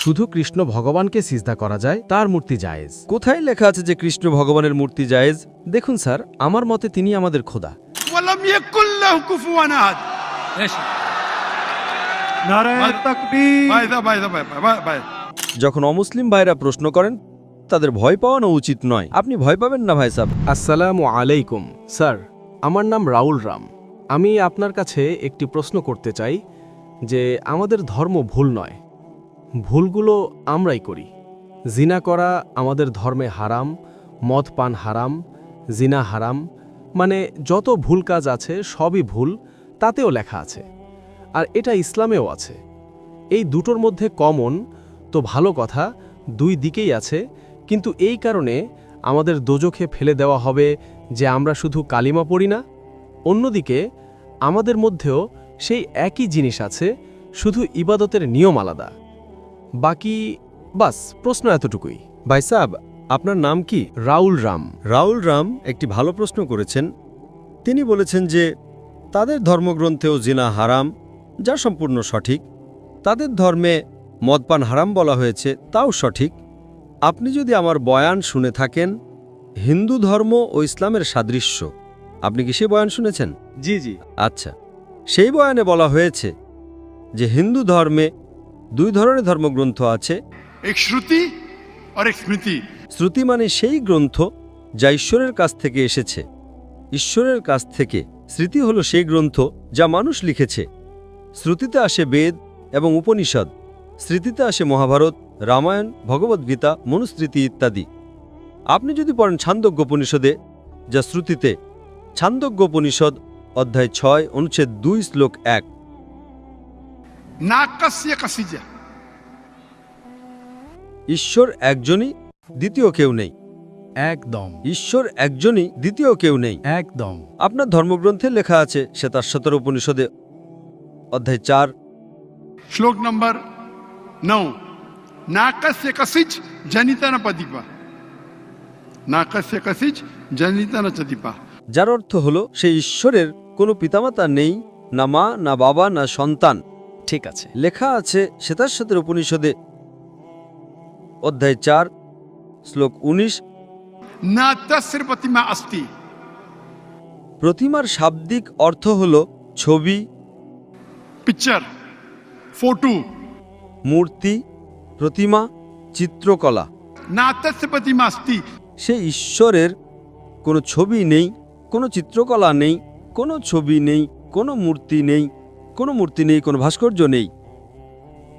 শুধু কৃষ্ণ ভগবানকে সিজদা করা যায়, তার মূর্তি জায়েজ। কোথায় লেখা আছে যে কৃষ্ণ ভগবানের মূর্তি জায়েজ? দেখুন স্যার, আমার মতে তিনি আমাদের খোদা। ওয়ালাম ইয়াকুল লাহু কুফুয়ান আহাদ। নারায়ে তাকবীর। ভাই যখন অমুসলিম ভাইরা প্রশ্ন করেন তাদের ভয় পাওয়ানো উচিত নয়। আপনি ভয় পাবেন না ভাই সাহেব। আসসালামু আলাইকুম স্যার, আমার নাম রাউল রাম। আমি আপনার কাছে একটি প্রশ্ন করতে চাই যে আমাদের ধর্ম ভুল নয়, ভুলগুলো আমরাই করি। জিনা করা আমাদের ধর্মে হারাম, মদ পান হারাম, জিনা হারাম, মানে যত ভুল কাজ আছে সবই ভুল, তাতেও লেখা আছে। আর এটা ইসলামেও আছে। এই দুটোর মধ্যে কমন তো ভালো কথা, দুই দিকেই আছে, কিন্তু এই কারণে আমাদের দোজখে ফেলে দেওয়া হবে যে আমরা শুধু কালিমা পড়ি না। অন্যদিকে আমাদের মধ্যেও সেই একই জিনিস আছে, শুধু ইবাদতের নিয়ম আলাদা। বাকি বাস, প্রশ্ন এতটুকুই। ভাই সাহেব, আপনার নাম কি? রাউল রাম। রাউল রাম একটি ভালো প্রশ্ন করেছেন। তিনি বলেছেন যে তাদের ধর্মগ্রন্থেও জিনা হারাম, যা সম্পূর্ণ সঠিক। তাদের ধর্মে মদপান হারাম বলা হয়েছে, তাও সঠিক। আপনি যদি আমার বয়ান শুনে থাকেন, হিন্দু ধর্ম ও ইসলামের সাদৃশ্য, আপনি কি সে বয়ান শুনেছেন? জি জি। আচ্ছা, সেই বয়ানে বলা হয়েছে যে হিন্দু ধর্মে দুই ধরনের ধর্মগ্রন্থ আছে। এক শ্রুতি আর এক স্মৃতি। শ্রুতি মানে সেই গ্রন্থ যা ঈশ্বরের কাছ থেকে এসেছে, ঈশ্বরের কাছ থেকে। স্মৃতি হলো সেই গ্রন্থ যা মানুষ লিখেছে। শ্রুতিতে আসে বেদ এবং উপনিষদ, স্মৃতিতে আসে মহাভারত, রামায়ণ, ভগবদ্গীতা, মনুস্মৃতি ইত্যাদি। আপনি যদি পড়েন ছান্দোগ্যোপনিষদে, যা শ্রুতিতে, ছান্দোগ্যোপনিষদ অধ্যায় 6 অনুচ্ছেদ 2 শ্লোক 1, নাকাসিয়া কাসিজা। ঈশ্বর একজনই, দ্বিতীয় কেউ নেই। একদম ঈশ্বর একজনই, দ্বিতীয় কেউ নেই। একদম। আপনার ধর্মগ্রন্থে লেখা আছে শ্বেতাশ্বতর উপনিষদে অধ্যায় 4, শ্লোক নম্বর 9, নাকাস্য কাসিজ জনিতা না পদিপা। নাকাস্য কাসিজ জনিতা না চদিপা। যার অর্থ হলো সেই ঈশ্বরের কোনো পিতামাতা নেই, না মা, না বাবা, না সন্তান। ঠিক আছে। লেখা আছে শ্বেতাশ্বতর উপনিষদে অধ্যায় 4 শ্লোক 19, না তস্য প্রতিমা অস্তি। প্রতিমার শাব্দিক অর্থ হল ছবি, পিকচার, ফটো। মূর্তি, প্রতিমা, চিত্রকলা। না তস্য প্রতিমা অস্তি। সেই ঈশ্বরের কোনো ছবি নেই, কোনো চিত্রকলা নেই, কোনো ছবি নেই, কোনো মূর্তি নেই, কোনো ভাস্কর্য নেই।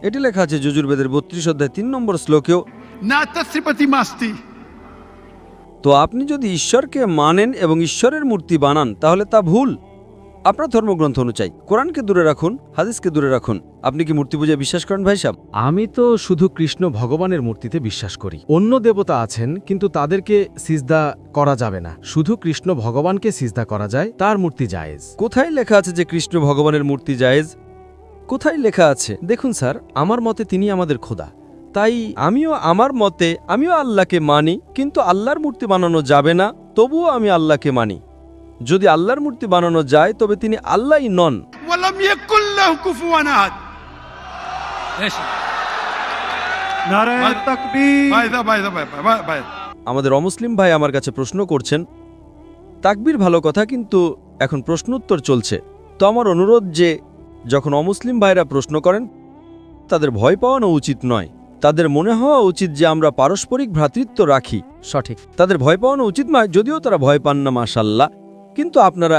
এটি লেখা আছে যজুর্বেদের 32 অধ্যায় 3 নম্বর শ্লোকেও। না তস্য প্রতিমা অস্তি। তো আপনি যদি ঈশ্বরকে মানেন এবং ঈশ্বরের মূর্তি বানান, তাহলে তা ভুল। আপনার ধর্মগ্রন্থ অনুযায়ী কোরআনকে দূরে রাখুন, হাদিসকে দূরে রাখুন। আপনি কি মূর্তি পূজায় বিশ্বাস করেন ভাই সাহেব? আমি তো শুধু কৃষ্ণ ভগবানের মূর্তিতে বিশ্বাস করি। অন্য দেবতা আছেন, কিন্তু তাদেরকে সিজদা করা যাবে না। শুধু কৃষ্ণ ভগবানকে সিজদা করা যায়, তার মূর্তি জায়েজ। কোথায় লেখা আছে যে কৃষ্ণ ভগবানের মূর্তি জায়েজ? কোথায় লেখা আছে? দেখুন স্যার, আমার মতে তিনি আমাদের খোদা। তাই আমিও আল্লাহকে মানি, কিন্তু আল্লাহর মূর্তি বানানো যাবে না, তবুও আমি আল্লাহকে মানি। যদি আল্লাহর মূর্তি বানানো যায়, তবে তিনি আল্লাহই নন। ওয়ালাম ইয়াকুল লাহু কুফুয়ান আহাদ। নারায়ে তাকবীর। ভাই আমাদের অমুসলিম ভাই আমার কাছে প্রশ্ন করছেন। তাকবীর ভালো কথা, কিন্তু এখন প্রশ্ন উত্তর চলছে। তো আমার অনুরোধ যে যখন অমুসলিম ভাইরা প্রশ্ন করেন, তাদের ভয় পাওয়ানো উচিত নয়। তাদের মনে হওয়া উচিত যে আমরা পারস্পরিক ভ্রাতৃত্ব রাখি। সঠিক। তাদের ভয় পাওয়ানো উচিত নয়, যদিও তারা ভয় পান না, মাশাআল্লাহ। কিন্তু আপনারা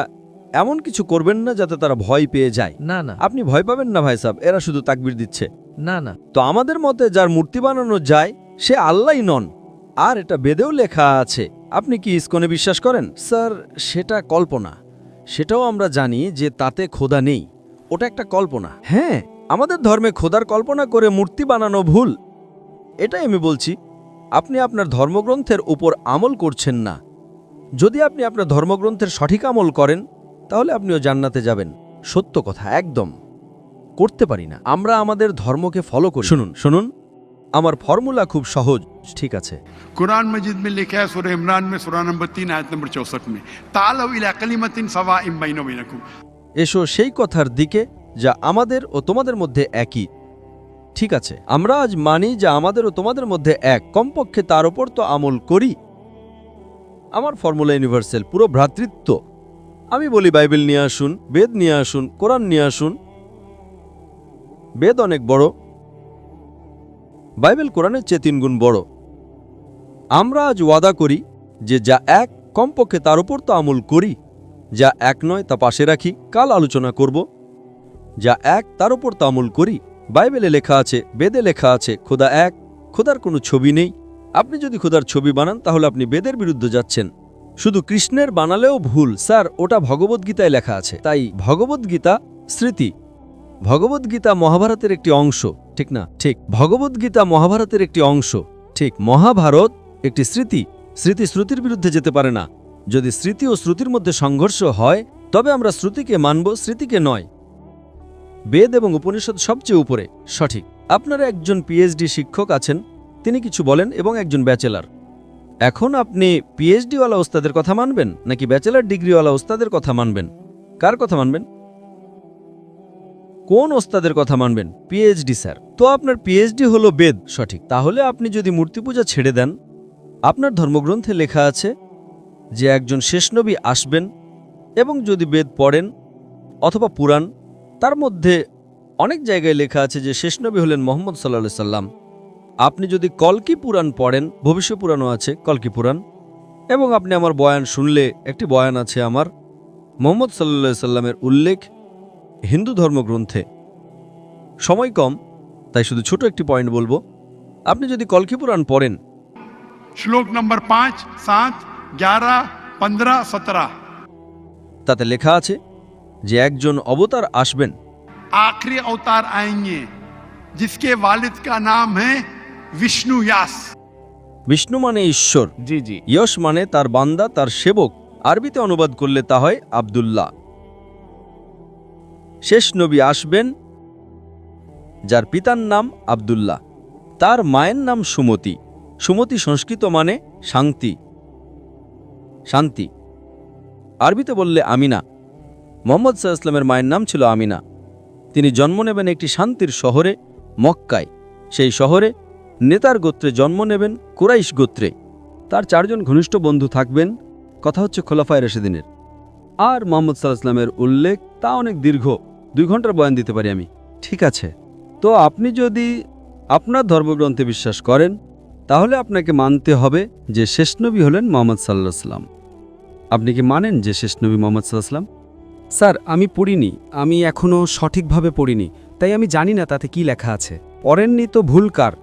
এমন কিছু করবেন না যাতে তারা ভয় পেয়ে যায়। না না আপনি ভয় পাবেন না ভাই সাহেব, এরা শুধু তাকবীর দিচ্ছে। না না। তো আমাদের মতে যার মূর্তি বানানো যায় সে আল্লাহই নন, আর এটা বেদেও লেখা আছে। আপনি কি ইসকনে বিশ্বাস করেন? স্যার, সেটা কল্পনা। সেটাও আমরা জানি যে তাতে খোদা নেই, ওটা একটা কল্পনা। হ্যাঁ, আমাদের ধর্মে খোদার কল্পনা করে মূর্তি বানানো ভুল, এটাই আমি বলছি। আপনি আপনার ধর্মগ্রন্থের উপর আমল করছেন না। যদি আপনি আপনার ধর্মগ্রন্থের সঠিক আমল করেন, তাহলে আপনিও জান্নাতে যাবেন। সত্য কথা, একদম। করতে পারি না, আমরা আমাদের ধর্মকে ফলো করি। শুনুন, আমার ফর্মুলা খুব সহজ। ঠিক আছে। कुरान मजीद में लिखा है सूरह इमरान में सूरह नंबर 3 आयत नंबर 64 में, तालौ इला कलिमतिन सवाइम बैना बैनकुम। এসো সেই কথার দিকে যা আমাদের ও তোমাদের মধ্যে একই। ঠিক আছে, আমরা আজ মানি যে আমাদের ও তোমাদের মধ্যে এক, কমপক্ষে তার ওপর তো আমল করি। আমার ফর্মুলা ইউনিভার্সাল, পুরো ভ্রাতৃত্ব। আমি বলি বাইবেল নিয়ে আসুন, বেদ নিয়ে আসুন, কোরআন নিয়ে আসুন। বেদ অনেক বড়, বাইবেল কোরআনের চেয়ে 3 গুণ বড়। আমরা আজ ওয়াদা করি যে যা এক, কমপক্ষে তার উপর তো আমল করি। যা এক নয় তা পাশে রাখি, কাল আলোচনা করব। যা এক তার উপর তো আমল করি। বাইবেলে লেখা আছে, বেদে লেখা আছে, খোদা এক, খোদার কোনো ছবি নেই। আপনি যদি খোদার ছবি বানান তাহলে আপনি বেদের বিরুদ্ধে যাচ্ছেন। শুধু কৃষ্ণের বানালেও ভুল স্যার, ওটা ভগবদ্গীতায় লেখা আছে। তাই ভগবদ্গীতা স্মৃতি, ভগবদ্গীতা মহাভারতের একটি অংশ, ঠিক না? ঠিক, ভগবদ্গীতা মহাভারতের একটি অংশ, ঠিক। মহাভারত একটি স্মৃতি, স্মৃতি শ্রুতির বিরুদ্ধে যেতে পারে না। যদি স্মৃতি ও শ্রুতির মধ্যে সংঘর্ষ হয় তবে আমরা শ্রুতিকে মানব, স্মৃতিকে নয়। বেদ এবং উপনিষদ সবচেয়ে উপরে, সঠিক। আপনারা একজন পিএইচডি শিক্ষক আছেন, তিনি কিছু বলেন, এবং একজন ব্যাচেলার। এখন আপনি পিএইচডিওয়ালা ওস্তাদের কথা মানবেন নাকি ব্যাচেলার ডিগ্রিওয়ালা ওস্তাদের কথা মানবেন? কার কথা মানবেন? কোন ওস্তাদের কথা মানবেন? PhD sir. তো আপনার পিএইচডি হলো বেদ, সঠিক। তাহলে আপনি যদি মূর্তি পূজা ছেড়ে দেন, আপনার ধর্মগ্রন্থে লেখা আছে যে একজন শেষ নবী আসবেন, এবং যদি বেদ পড়েন অথবা পুরাণ, তার মধ্যে অনেক জায়গায় লেখা আছে যে শেষ নবী হলেন মুহাম্মদ সাল্লাল্লাহু আলাইহি সাল্লাম। আপনি যদি কলকি পুরাণ পড়েন, ভবিষ্য পুরাণও আছে কলকি পুরাণ, এবং আপনি আমার বয়ান শুনলে, একটি বয়ান আছে আমার, মুহাম্মদ সাল্লাল্লাহু আলাইহি সাল্লামের উল্লেখ হিন্দু ধর্মগ্রন্থে। সময় কম, তাই শুধু ছোট একটি পয়েন্ট বলবো। আপনি যদি কলকি পুরাণ পড়েন, श्लोक नंबर 5, 7, 11, 15, 17 তাতে লেখা আছে যে একজন অবতার আসবেন, आखिरी अवतार आएंगे जिसके वालिद का नाम है विष्णु यास। বিষ্ণু মানে ঈশ্বর, জি জি। ইয়শ মানে তার বান্দা, তার সেবক। আরবিতে অনুবাদ করলে তা হয় আব্দুল্লাহ। শেষ নবী আসবেন যার পিতার নাম আব্দুল্লাহ, তার মায়ের নাম সুমতি। সুমতি সংস্কৃত মানে শান্তি, শান্তি। আরবিতে বললে আমিনা। মুহাম্মদ সাল্লাল্লাহু আলাইহি ওয়াসাল্লামের মায়ের নাম ছিল আমিনা। তিনি জন্ম নেবেন একটি শান্তির শহরে, মক্কায়। সেই শহরে নেতার গোত্রে জন্ম নেবেন, কুরাইশ গোত্রে। তার 4 জন ঘনিষ্ঠ বন্ধু থাকবেন। কথা হচ্ছে খোলাফায়ে রাশিদিনের। আর মুহাম্মদ সাল্লাল্লাহু আলাইহি ওয়াসাল্লামের উল্লেখ তা অনেক দীর্ঘ, 2 ঘন্টার বয়ান দিতে পারি আমি। ঠিক আছে, তো আপনি যদি আপনার ধর্মগ্রন্থে বিশ্বাস করেন তাহলে আপনাকে মানতে হবে যে শেষ নবী হলেন মুহাম্মদ সাল্লাল্লাহু আলাইহি ওয়াসাল্লাম। আপনি কি মানেন যে শেষ নবী মুহাম্মদ সাল্লাল্লাহু আলাইহি ওয়াসাল্লাম? স্যার, আমি পড়িনি, আমি এখনও সঠিকভাবে পড়িনি, তাই আমি জানি না তাতে কি লেখা আছে। পড়েননি তো ভুল কার,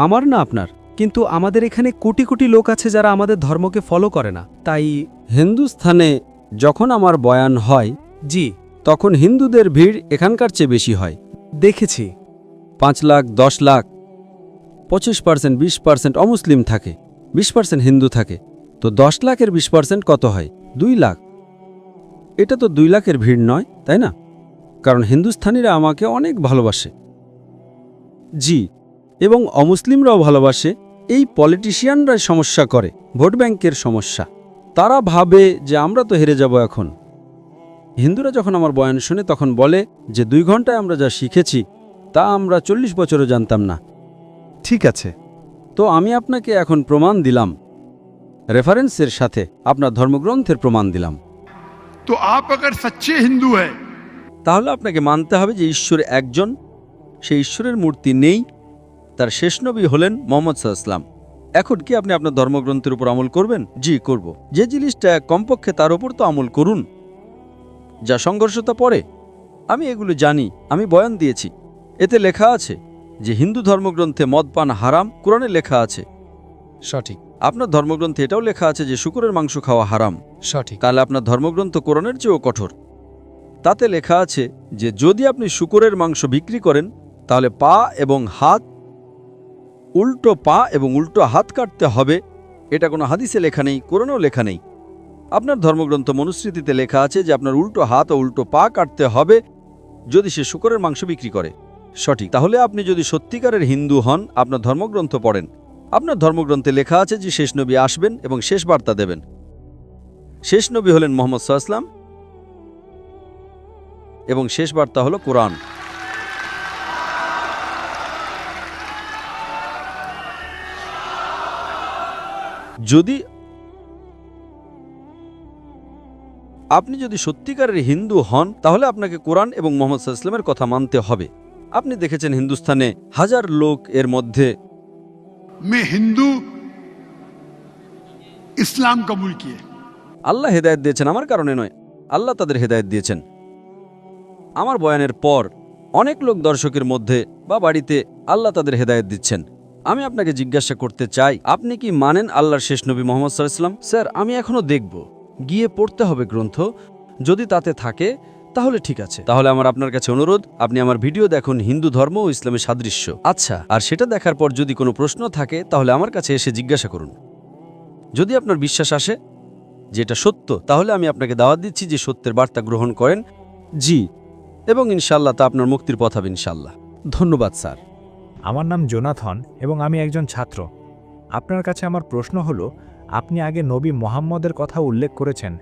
আমার না আপনার? কিন্তু আমাদের এখানে কোটি কোটি লোক আছে যারা আমাদের ধর্মকে ফলো করে না, তাই। হিন্দুস্থানে যখন আমার বয়ান হয় জি, তখন হিন্দুদের ভিড় এখানকার চেয়ে বেশি হয়। দেখেছি। 5 লাখ, 10 লাখ, 25%, 20% অমুসলিম থাকে, 20% হিন্দু থাকে। তো 10 লাখের 20% কত হয়? 2 লাখ। এটা তো 2 লাখের ভিড় নয়, তাই না? কারণ হিন্দুস্থানিরা আমাকে অনেক ভালোবাসে। জি, এবং অমুসলিমরাও ভালোবাসে। এই পলিটিশিয়ানরা সমস্যা করে, ভোট ব্যাংকের সমস্যা। তারা ভাবে যে আমরা তো হেরে যাব এখন। হিন্দুরা যখন আমার বয়ান শুনে তখন বলে যে 2 ঘন্টায় আমরা যা শিখেছি তা আমরা 40 বছরও জানতাম না। ঠিক আছে, তো আমি আপনাকে এখন প্রমাণ দিলাম, রেফারেন্সের সাথে আপনার ধর্মগ্রন্থের প্রমাণ দিলাম। तो आप अगर सच्चे हिंदू हैं তাহলে আপনাকে মানতে হবে যে ঈশ্বর একজন, সেই ঈশ্বরের মূর্তি নেই, তার শেষ নবী হলেন মুহাম্মদ সাল্লাল্লাহু আলাইহি ওয়াসাল্লাম। এখন কি আপনি আপনার ধর্মগ্রন্থের উপর আমল করবেন? জি, করব। যে জিনিসটা কমপক্ষে তার উপর তো আমল করুন। যা সংঘর্ষতা পড়ে, আমি এগুলো জানি, আমি বয়ান দিয়েছি। এতে লেখা আছে যে হিন্দু ধর্মগ্রন্থে মদ পান হারাম, কোরআনে লেখা আছে। সঠিক, আপনার ধর্মগ্রন্থে এটাও লেখা আছে যে শূকরের মাংস খাওয়া হারাম। সঠিক। তাহলে আপনার ধর্মগ্রন্থ কোরআনের চেয়েও কঠোর। তাতে লেখা আছে যে যদি আপনি শূকরের মাংস বিক্রি করেন তাহলে পা এবং হাত, উল্টো পা এবং উল্টো হাত কাটতে হবে। এটা কোনো হাদিসে লেখা নেই, কোরআনেও লেখা নেই। আপনার ধর্মগ্রন্থ মনুস্মৃতিতে লেখা আছে যে আপনার উল্টো হাত ও উল্টো পা কাটতে হবে যদি সে শূকরের মাংস বিক্রি করে। সঠিক। তাহলে আপনি যদি সত্যিকারের হিন্দু হন, আপনার ধর্মগ্রন্থ পড়েন। আপনার ধর্মগ্রন্থে লেখা আছে যে শেষ নবী আসবেন এবং শেষ বার্তা দেবেন। শেষ নবী হলেন মুহাম্মদ সাল্লাল্লাহু আলাইহি ওয়াসাল্লাম এবং শেষ বার্তা হলো কোরআন। যদি আপনি যদি সত্যিকারের হিন্দু হন তাহলে আপনাকে কোরআন এবং মোহাম্মদ সাল্লাল্লাহু আলাইহি ওয়াসাল্লামের কথা মানতে হবে। আপনি দেখেছেন হিন্দুস্তানে হাজার লোক এর মধ্যে मैं हिंदू इस्लाम कबूल किए। আল্লাহ হেদায়েত দিয়েছেন, আমার কারণে নয়, আল্লাহ তাদের হেদায়েত দিয়েছেন। আমার বয়ানের পর অনেক লোক দর্শকের মধ্যে বা বাড়িতে আল্লাহ তাদের হেদায়েত দিচ্ছেন। আমি আপনাকে জিজ্ঞাসা করতে চাই, আপনি কি মানেন আল্লাহর শেষ নবী মোহাম্মদ সাল্লাল্লাহু আলাইহি ওয়াসাল্লাম? স্যার, আমি এখনো দেখব, গিয়ে পড়তে হবে গ্রন্থ, যদি তাতে থাকে তাহলে ঠিক আছে। তাহলে আমার আপনার কাছে অনুরোধ, আপনি আমার ভিডিও দেখুন হিন্দু ধর্ম ও ইসলামের সাদৃশ্য। আচ্ছা, আর সেটা দেখার পর যদি কোনো প্রশ্ন থাকে তাহলে আমার কাছে এসে জিজ্ঞাসা করুন। যদি আপনার বিশ্বাস আসে যে এটা সত্য, তাহলে আমি আপনাকে দাওয়াত দিচ্ছি যে সত্যের বার্তা গ্রহণ করেন। জি, এবং ইনশাল্লাহ তা আপনার মুক্তির পথ হবে ইনশাল্লাহ। ধন্যবাদ স্যার। আমার নাম জোনাথন এবং আমি একজন ছাত্র। আপনার কাছে আমার প্রশ্ন হলো, আপনি আগে নবী মোহাম্মদের কথা উল্লেখ করেছেন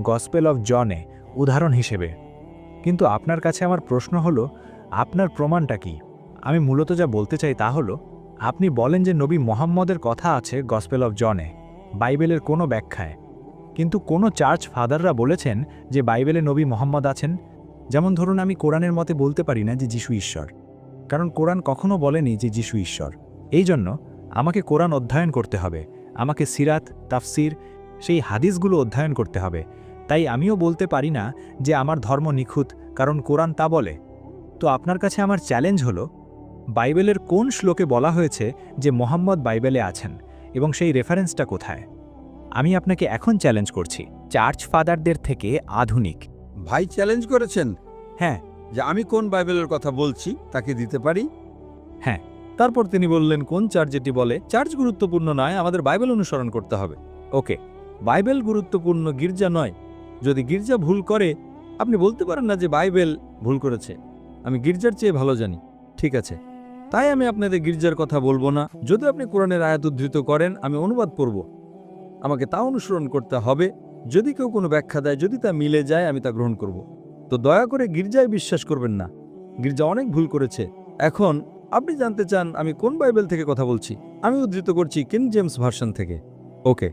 গসপেল অফ জনে উদাহরণ হিসেবে, কিন্তু আপনার কাছে আমার প্রশ্ন হলো, আপনার প্রমাণটা কি? আমি মূলত যা বলতে চাই তা হলো, আপনি বলেন যে নবী মোহাম্মদের কথা আছে গসপেল অফ জনে, বাইবেলের কোনো ব্যাখ্যায়, কিন্তু কোনো চার্চ ফাদাররা বলেছেন যে বাইবেলে নবী মোহাম্মদ আছেন। যেমন ধরুন, আমি কোরআনের মতে বলতে পারি না যে যিশু ঈশ্বর, কারণ কোরআন কখনো বলেনি যে যিশু ঈশ্বর। এই জন্য আমাকে কোরআন অধ্যয়ন করতে হবে, আমাকে সিরাত, তাফসির, সেই হাদিসগুলো অধ্যয়ন করতে হবে। তাই আমিও বলতে পারি না যে আমার ধর্ম নিখুঁত, কারণ কোরআন তা বলে। তো আপনার কাছে আমার চ্যালেঞ্জ হলো, বাইবেলের কোন শ্লোকে বলা হয়েছে যে মোহাম্মদ বাইবেলে আছেন এবং সেই রেফারেন্সটা কোথায়? আমি আপনাকে এখন চ্যালেঞ্জ করছি, চার্চ ফাদারদের থেকে আধুনিক। ভাই চ্যালেঞ্জ করেছেন হ্যাঁ, যে আমি কোন বাইবেলের কথা বলছি তাকে দিতে পারি। হ্যাঁ। তারপর তিনি বললেন কোন চার্চ যেটি বলে চার্চ গুরুত্বপূর্ণ নয়, আমাদের বাইবেল অনুসরণ করতে হবে। ওকে, বাইবেল গুরুত্বপূর্ণ, গির্জা নয়। যদি গির্জা ভুল করে, আপনি বলতে পারেন না যে বাইবেল ভুল করেছে, আমি গির্জার চেয়ে ভালো জানি। ঠিক আছে, তাই আমি আপনাদের গির্জার কথা বলবো না। যদি আপনি কোরআনের আয়াত উদ্ধৃত করেন, আমি অনুবাদ পড়ব, আমাকে তা অনুসরণ করতে হবে। যদি কেউ কোনো ব্যাখ্যা দেয়, যদি তা মিলে যায়, আমি তা গ্রহণ করব। তো দয়া করে গির্জায় বিশ্বাস করবেন না, গির্জা অনেক ভুল করেছে। এখন আপনি জানতে চান আমি কোন বাইবেল থেকে কথা বলছি। আমি উদ্ধৃত করছি কিং জেমস ভার্সন থেকে। ওকে,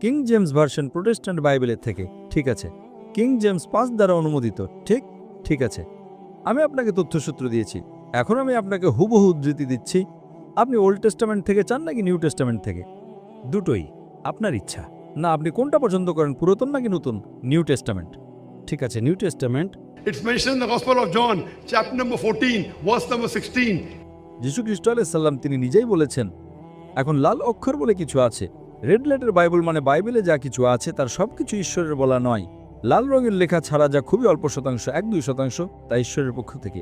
কিং জেমস ভার্সন প্রোটেস্ট্যান্ট বাইবেলের থেকে। ঠিক আছে, কিং জেমস 5 দ্বারা অনুমোদিত। ঠিক আছে, আমি আপনাকে তথ্যসূত্র দিয়েছি, এখন আমি আপনাকে হুবহু উদ্ধৃতি দিচ্ছি। আপনি ওল্ড টেস্টামেন্ট থেকে চান নাকি নিউ টেস্টামেন্ট থেকে? দুটোই, আপনার ইচ্ছা। না, আপনি কোনটা পছন্দ করেন, পুরাতন নাকি নতুন? New testament. ঠিক আছে, new testament. It's mentioned in the Gospel of John, chapter number 14, verse number 16. যীশু খ্রিস্ট আলাইহিস সালাম তিনি নিজেই বলেছেন। এখন লাল অক্ষর বলে কিছু আছে। রেড লেটার বাইবেল মানে বাইবেলে যা কিছু আছে তার সবকিছু ঈশ্বরের বলা নয়। লাল রঙের লেখা ছাড়া যা খুবই অল্প শতাংশ, 1-2% তা ঈশ্বরের পক্ষ থেকে।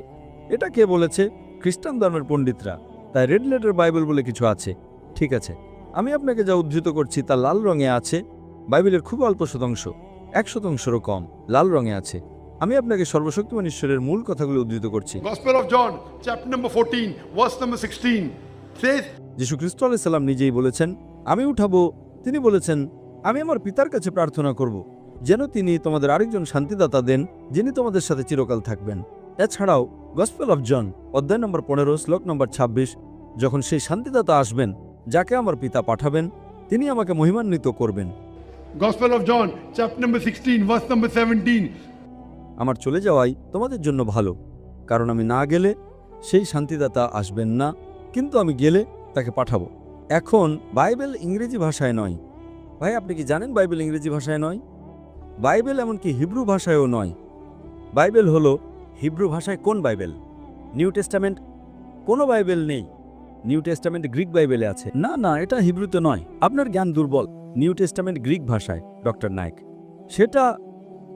এটা কে বলেছে? খ্রিস্টান ধর্মের পণ্ডিতরা। তাই রেড লেটার বাইবেল বলে কিছু আছে। ঠিক আছে, আমি আপনাকে যা উদ্ধৃত করছি তা লাল রঙে আছে। বাইবেলের খুব অল্প শতাংশ, 1%-রও কম, লাল রঙে আছে। আমি আপনাকে সর্বশক্তিমান ঈশ্বরের মূল কথাগুলো উদ্ধৃত করছি। Gospel of John, chapter number 14, verse number 16, says, যীশু খ্রিস্ট আলাইহিস সালাম নিজেই বলেছেন, আমি উঠাবো। তিনি বলেছেন, আমি আমার পিতার কাছে প্রার্থনা করব, যেন তিনি তোমাদের আরেকজন শান্তিদাতা দেন, যিনি তোমাদের সাথে চিরকাল থাকবেন। এছাড়াও গসপেল অফ জন অধ্যায় নম্বর 15 শ্লোক নম্বর 26, যখন সেই শান্তিদাতা আসবেন যাকে আমার পিতা পাঠাবেন, তিনি আমাকে মহিমান্বিত করবেন। Gospel of John, chapter number 16, verse number 17. আমার চলে যাওয়াই তোমাদের জন্য ভালো, কারণ আমি না গেলে সেই শান্তিদাতা আসবেন না, কিন্তু আমি গেলে তাকে পাঠাবো। এখন বাইবেল ইংরেজি ভাষায় নয়। ভাই, আপনি কি জানেন বাইবেল ইংরেজি ভাষায় নয়? বাইবেল এমনকি হিব্রু ভাষায়ও নয়। বাইবেল হলো হিব্রু ভাষায় কোন বাইবেল? New testament. কোনো বাইবেল নেই। নিউ টেস্টামেন্ট গ্রিক বাইবেলে আছে। না না, এটা হিব্রুতে নয়, আপনার জ্ঞান দুর্বল। নিউ টেস্টামেন্ট গ্রিক ভাষায়, ডক্টর নায়ক। সেটা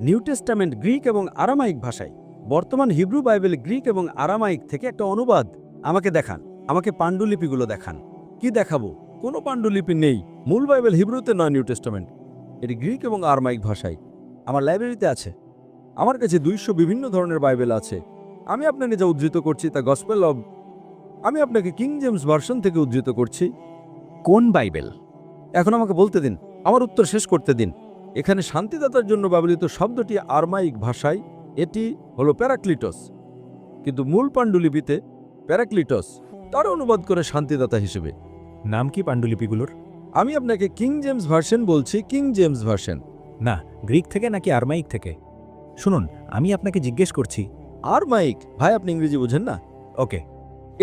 নিউ টেস্টামেন্ট গ্রিক এবং আরামাইক ভাষায়। বর্তমান হিব্রু বাইবেল গ্রিক এবং আরামাইক থেকে একটা অনুবাদ। আমাকে দেখান, আমাকে পাণ্ডুলিপিগুলো দেখান। কি দেখাবো? কোনো পাণ্ডুলিপি নেই। মূল বাইবেল হিব্রুতে নয়, নিউ টেস্টামেন্ট, এটি গ্রিক এবং আরামাইক ভাষায়। আমার লাইব্রেরিতে আছে। আমার কাছে 200 বিভিন্ন ধরনের বাইবেল আছে। আমি আপনাকে যা উদ্ধৃত করছি তা গসপেল অব। আমি আপনাকে কিং জেমস ভার্সন থেকে উদ্ধৃত করছি। কোন বাইবেল? এখন আমাকে বলতে দিন, আমার উত্তর শেষ করতে দিন। এখানে শান্তিদাতার জন্য ব্যবহৃত শব্দটি আরমাইক ভাষায়, এটি হলো প্যারাক্লিটস, কিন্তু মূল পাণ্ডুলিপিতে প্যারাক্লিটস তার অনুবাদ করে শান্তিদাতা হিসেবে। নাম কি পাণ্ডুলিপিগুলোর? আমি আপনাকে কিং জেমস ভার্সন বলছি, কিং জেমস ভার্সন। না, গ্রিক থেকে নাকি আরমাইক থেকে? শুনুন, আমি আপনাকে জিজ্ঞেস করছি। আরমাইক। ভাই, আপনি ইংরেজি বোঝেন না? ওকে,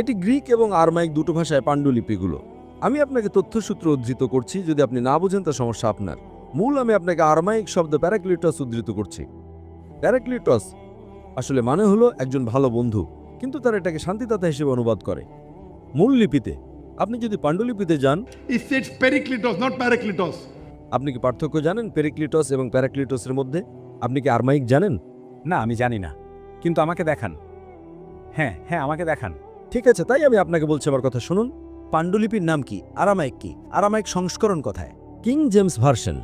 এটি গ্রিক এবং আরমাইক দুটো ভাষায় পাণ্ডুলিপিগুলো। আমি আপনাকে তথ্যসূত্র উদ্ধৃত করছি, যদি আপনি না বোঝেন তা সমস্যা আপনার। মূল আমি আপনাকে আরমাইক শব্দ প্যারাক্লিটস উদ্ধৃত করছি। প্যারাক্লিটস আসলে মানে হলো একজন ভালো বন্ধু, কিন্তু তারা এটাকে শান্তিদাতা হিসেবে অনুবাদ করে। মূল লিপিতে, আপনি যদি পাণ্ডুলিপিতে যান, It says Periklitos, not Paraklitos. আপনি কি পার্থক্য জানেন পেরিক্লিটস এবং প্যারাক্লিটসের মধ্যে? আপনি কি আরমাইক জানেন? না আমি জানি না, কিন্তু আমাকে দেখান। হ্যাঁ হ্যাঁ, আমাকে দেখান। ঠিক আছে, তাই আমি আপনাকে বলছি, আমার কথা শুনুন। পাণ্ডুলিপির নাম কি? আরামাইক কি? আরামাইক সংস্করণ কোথায়? King James version.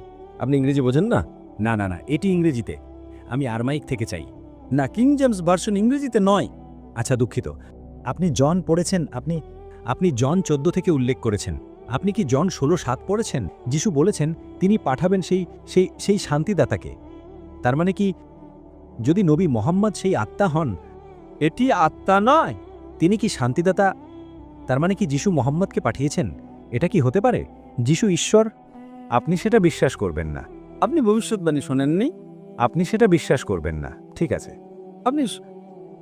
আপনি ইংরেজি বোঝেন না? না না না, এটি ইংরেজিতে। আমি আরমাইক থেকে চাই। না, কিং জেমস ভার্সন ইংরেজিতে নয়। আচ্ছা, দুঃখিত। আপনি জন পড়েছেন? আপনি জন 14 থেকে উল্লেখ করেছেন। আপনি কি জন 16:7 পড়েছেন? যিশু বলেছেন তিনি পাঠাবেন সেই শান্তিদাতাকে। তার মানে কি, যদি নবী মোহাম্মদ সেই আত্মা হন? এটি আত্মা নয়। তিনি কি শান্তিদাতা? তার মানে কি যিশু মোহাম্মদকে পাঠিয়েছেন? এটা কি হতে পারে? যিশু ঈশ্বর? আপনি সেটা বিশ্বাস করবেন না। আপনি ভবিষ্যৎবাণী শোনেননি? আপনি সেটা বিশ্বাস করবেন না। ঠিক আছে,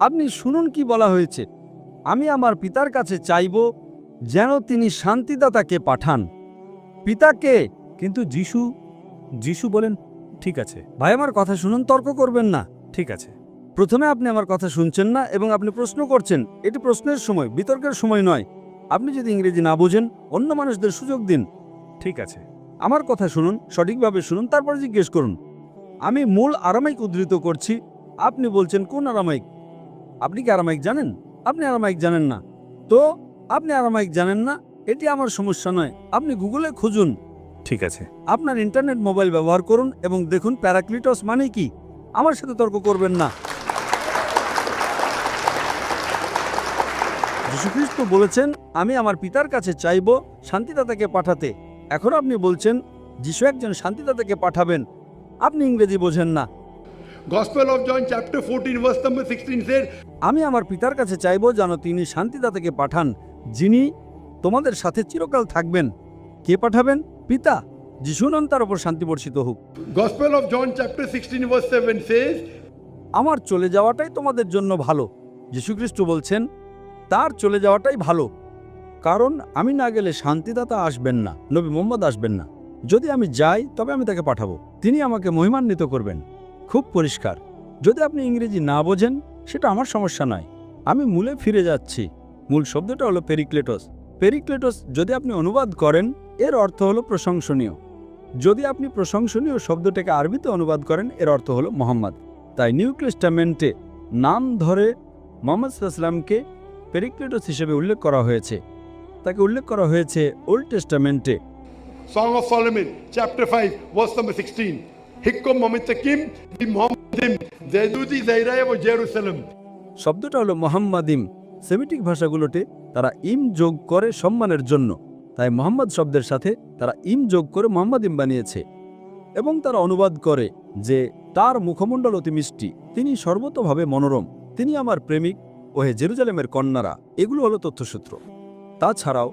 আপনি শুনুন কি বলা হয়েছে। আমি আমার পিতার কাছে চাইব যেন তিনি শান্তিদাতাকে পাঠান। পিতাকে। কিন্তু যিশু বলেন, ঠিক আছে ভাই, আমার কথা শুনুন, তর্ক করবেন না। ঠিক আছে। প্রথমে আপনি আমার কথা শুনছেন না এবং আপনি প্রশ্ন করছেন। এটি প্রশ্নের সময়, বিতর্কের সময় নয়। আপনি যদি ইংরেজি না বোঝেন, অন্য মানুষদের সুযোগ দিন। ঠিক আছে, আমার কথা শুনুন, সঠিকভাবে শুনুন, তারপর জিজ্ঞেস করুন। আমি মূল আরামাইক উদ্ধৃত করছি। আপনি বলছেন কোন আরামাইক? আপনি কি আরামাইক জানেন? আপনি আরামাইক জানেন না। তো আপনি আরামাইক জানেন না, এটি আমার সমস্যা নয়। আপনি গুগলে খুঁজুন। ঠিক আছে। আপনার ইন্টারনেট মোবাইল ব্যবহার করুন এবং দেখুন প্যারাক্লিটস মানে কি। আমার সাথে তর্ক করবেন না। যীশুখ্রিস্ট বলেছেন, আমি আমার পিতার কাছে চাইব শান্তিদাতাকে পাঠাতে। এখন আপনি বলছেন যিশু একজন শান্তিদাতাকে পাঠাবেন। আপনি ইংরেজি বোঝেন না। Gospel of John chapter 14 verse number 16 said, আমি আমার পিতার কাছে চাইব যেন তিনি শান্তিদাতাকে পাঠান, যিনি তোমাদের সাথে চিরকাল থাকবেন। কে পাঠাবেন? পিতা। যিশু নন, তার উপর শান্তি বর্ষিত হোক। Gospel of John chapter 16 verse 7 says, আমার চলে যাওয়াটাই তোমাদের জন্য ভালো। যীশুখ্রিস্ট বলছেন তার চলে যাওয়াটাই ভালো, কারণ আমি না গেলে শান্তিদাতা আসবেন না, নবী মুহাম্মদ আসবেন না। যদি আমি যাই তবে আমি তাকে পাঠাবো, তিনি আমাকে মহিমান্বিত করবেন। খুব পরিষ্কার। যদি আপনি ইংরেজি না বোঝেন, সেটা আমার সমস্যা নয়। আমি মূলে ফিরে যাচ্ছি। মূল শব্দটা হলো পেরিক্লেটস। পেরিক্লেটস যদি আপনি অনুবাদ করেন, এর অর্থ হলো প্রশংসনীয়। যদি আপনি প্রশংসনীয় শব্দটাকে আরবিতে অনুবাদ করেন, এর অর্থ হলো মোহাম্মদ। তাই নিউ টেস্টামেন্টে নাম ধরে মুহাম্মদ সাল্লাল্লাহু আলাইহি ওয়াসাল্লামকে পেরিক্লেটস হিসেবে উল্লেখ করা হয়েছে। তাকে উল্লেখ করা হয়েছে old টেস্টামেন্টে। Song of Solomon chapter 5 verse number 16. Hikkom Mamitakim bi Muhammadim Zedudi Zairaya O Jerusalem. শব্দটা হলো মোহাম্মদিম। সেমিটিক ভাষাগুলোতে তারা ইম যোগ করে সম্মানের জন্য, তাই মোহাম্মদ শব্দের সাথে তারা ইম যোগ করে মোহাম্মদিম বানিয়েছে। এবং তারা অনুবাদ করে যে তার মুখমণ্ডল অতি মিষ্টি, তিনি সর্বতভাবে মনোরম, তিনি আমার প্রেমিক, ওহে জেরুজালেমের কন্যারা। এগুলো হলো তথ্যসূত্র। তাছাড়াও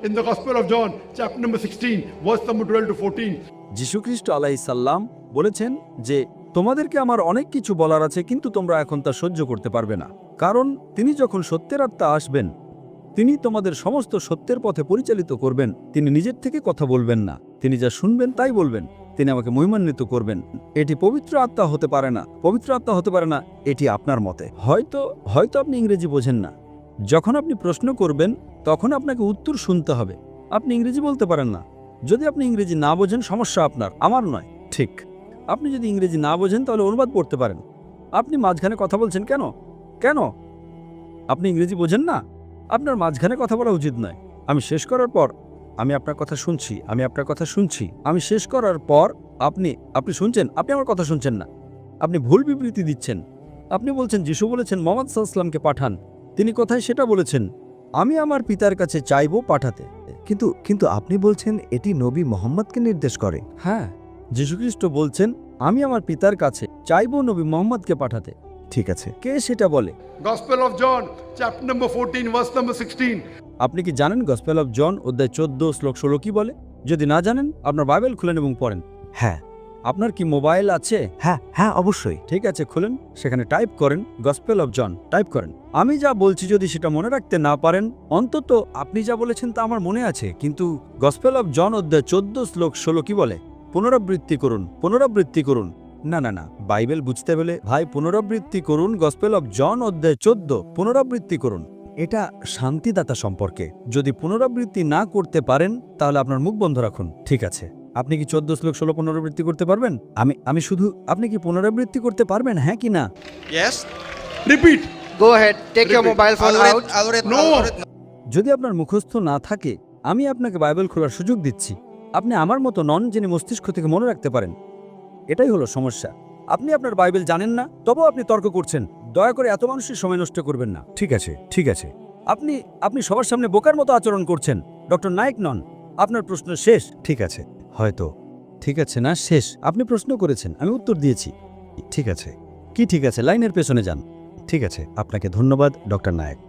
In the Gospel of John chapter number 16 verse number 12 to 14. যীশুখ্রিস্ট আলাইহিস সালাম বলেছেন যে তোমাদেরকে আমার অনেক কিছু বলার আছে, কিন্তু তোমরা এখন তা সহ্য করতে পারবে না। কারণ তিনি যখন সত্যের আত্মা আসবেন, তিনি তোমাদের সমস্ত সত্যের পথে পরিচালিত করবেন। তিনি নিজের থেকে কথা বলবেন না, তিনি যা শুনবেন তাই বলবেন। তিনি আমাকে মহিমান্বিত করবেন। এটি পবিত্র আত্মা হতে পারে না। পবিত্র আত্মা হতে পারে না, এটি আপনার মতে। হয়তো আপনি ইংরেজি বোঝেন না। যখন আপনি প্রশ্ন করবেন, তখন আপনাকে উত্তর শুনতে হবে। আপনি ইংরেজি বলতে পারেন না। যদি আপনি ইংরেজি না বোঝেন, সমস্যা আপনার, আমার নয়। ঠিক। আপনি যদি ইংরেজি না বোঝেন, তাহলে অনুবাদ পড়তে পারেন। আপনি মাঝখানে কথা বলছেন কেন? আপনি ইংরেজি বোঝেন না? আপনার মাঝখানে কথা বলা উচিত নয়। আমি শেষ করার পর আমি আপনার কথা শুনছি, আমি শেষ করার পর আপনি শুনছেন, আপনি আমার কথা শুনছেন না। আপনি ভুল বিবৃতি দিচ্ছেন। আপনি বলছেন যিশু বলেছেন মুহাম্মদ সাল্লাল্লাহু আলাইহি ওয়াসাল্লামকে পাঠান। তিনি কোথায় সেটা বলেছেন? আমি আমার পিতার কাছে চাইব পাঠাতে। কিন্তু আপনি বলছেন এটি নবী মোহাম্মদকে নির্দেশ করে। হ্যাঁ, যীশুখ্রিস্ট বলছেন আমি আমার পিতার কাছে চাইব নবী মুহাম্মদকে পাঠাতে। ঠিক আছে। কে সেটা বলে? Gospel of John chapter number 14 verse number 16. আপনি কি জানেন গসপেল অফ জন অধ্যায় 14 শ্লোক 16 কি বলে? যদি না জানেন আপনার বাইবেল খুলেন এবং পড়েন। হ্যাঁ আপনার কি মোবাইল আছে? হ্যাঁ হ্যাঁ অবশ্যই। ঠিক আছে, খুলেন, সেখানে টাইপ করেন গসপেল অফ জন, টাইপ করেন। আমি যা বলছি যদি সেটা মনে রাখতে না পারেন, অন্তত আপনি যা বলেছেন তা আমার মনে আছে, কিন্তু গসপেল অফ জন অধ্যায় 14 শ্লোক 16 কি বলে? পুনরাবৃত্তি করুন, পুনরাবৃত্তি করুন। না না না, বাইবেল বুঝতে হলে ভাই পুনরাবৃত্তি করুন। গসপেল অফ জন অধ্যায় 14, পুনরাবৃত্তি করুন। এটা শান্তিদাতা সম্পর্কে। যদি পুনরাবৃত্তি না করতে পারেন তাহলে আপনার মুখ বন্ধ রাখুন। ঠিক আছে, আপনি কি 14 শ্লোক 16 পুনরাবৃত্তি করতে পারবেন? আমি শুধু, আপনি কি পুনরাবৃত্তি করতে পারবেন, হ্যাঁ কি না? Yes. Repeat. Go ahead. Take your Repeat. mobile phone out. No. যদি আপনার মুখস্থ না থাকে, আমি আপনাকে বাইবেল খোলার সুযোগ দিচ্ছি। আপনি আমার মতো নন যিনি মস্তিষ্ক থেকে মনে রাখতে পারেন। এটাই হলো সমস্যা। আপনি আপনার বাইবেল জানেন না, তবুও আপনি তর্ক করছেন। দয়া করে এত মানুষের সময় নষ্ট করবেন না। ঠিক আছে ঠিক আছে। আপনি সবার সামনে বোকার মতো আচরণ করছেন। ডক্টর নায়েক নন। আপনার প্রশ্ন শেষ। ঠিক আছে হয়তো। ঠিক আছে না, শেষ। আপনি প্রশ্ন করেছেন, আমি উত্তর দিয়েছি। ঠিক আছে কি ঠিক আছে? লাইনের পেছনে যান। ঠিক আছে, আপনাকে ধন্যবাদ ডক্টর নায়েক।